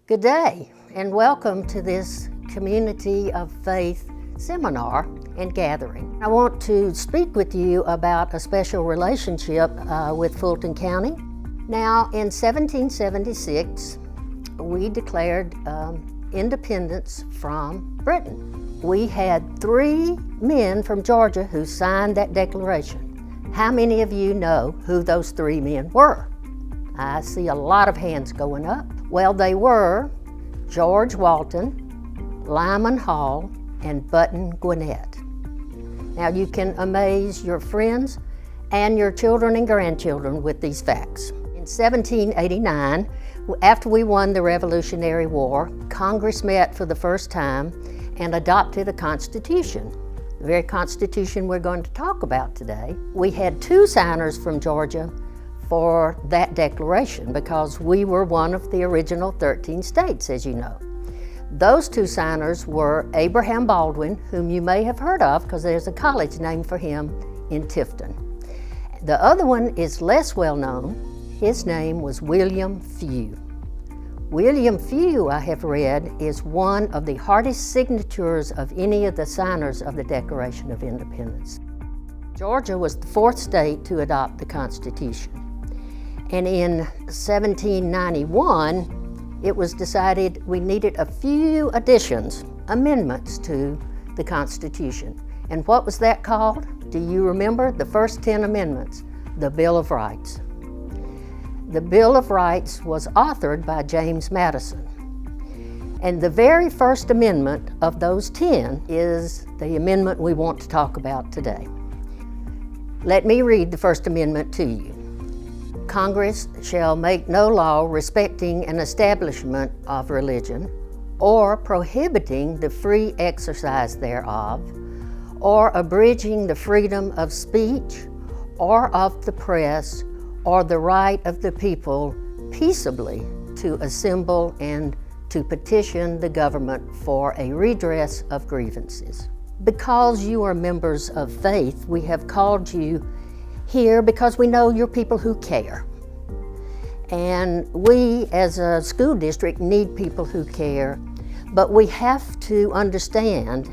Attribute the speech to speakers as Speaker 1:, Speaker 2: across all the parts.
Speaker 1: Good day, and welcome to this Community of Faith seminar and gathering. I want to speak with you about a special relationship with Fulton County. Now, in 1776, we declared independence from Britain. We had 3 men from Georgia who signed that declaration. How many of you know who those 3 men were? I see a lot of hands going up. Well, they were George Walton, Lyman Hall, and Button Gwinnett. Now, you can amaze your friends and your children and grandchildren with these facts. In 1789, after we won the Revolutionary War, Congress met for the first time and adopted a constitution, the very constitution we're going to talk about today. We had 2 signers from Georgia for that declaration because we were one of the original 13 states, as you know. Those 2 signers were Abraham Baldwin, whom you may have heard of because there's a college named for him in Tifton. The other one is less well known. His name was William Few. William Few, I have read, is one of the hardest signatures of any of the signers of the Declaration of Independence. Georgia was the 4th state to adopt the Constitution. And in 1791, it was decided we needed a few additions, amendments to the Constitution. And what was that called? Do you remember? The first 10 amendments, the Bill of Rights. The Bill of Rights was authored by James Madison. And the very first amendment of those 10 is the amendment we want to talk about today. Let me read the first amendment to you. Congress shall make no law respecting an establishment of religion, or prohibiting the free exercise thereof, or abridging the freedom of speech, or of the press, or the right of the people peaceably to assemble and to petition the government for a redress of grievances. Because you are members of faith, we have called you here because we know you're people who care. And we, as a school district, need people who care. But we have to understand,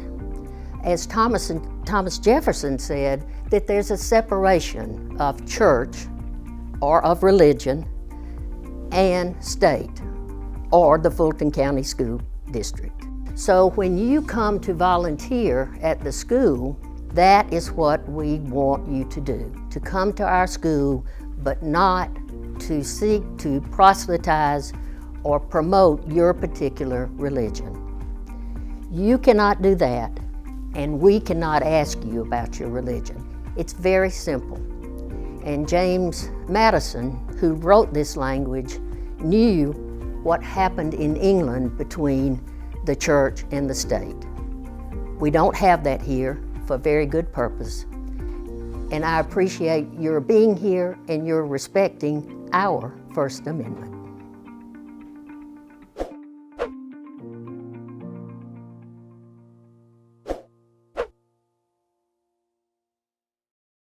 Speaker 1: as Thomas Jefferson said, that there's a separation of church or of religion and state, or the Fulton County School District. So when you come to volunteer at the school, that is what we want you to do, to come to our school, but not to seek to proselytize or promote your particular religion. You cannot do that, and we cannot ask you about your religion. It's very simple. And James Madison, who wrote this language, knew what happened in England between the church and the state. We don't have that here for very good purpose. And I appreciate your being here and your respecting our First Amendment.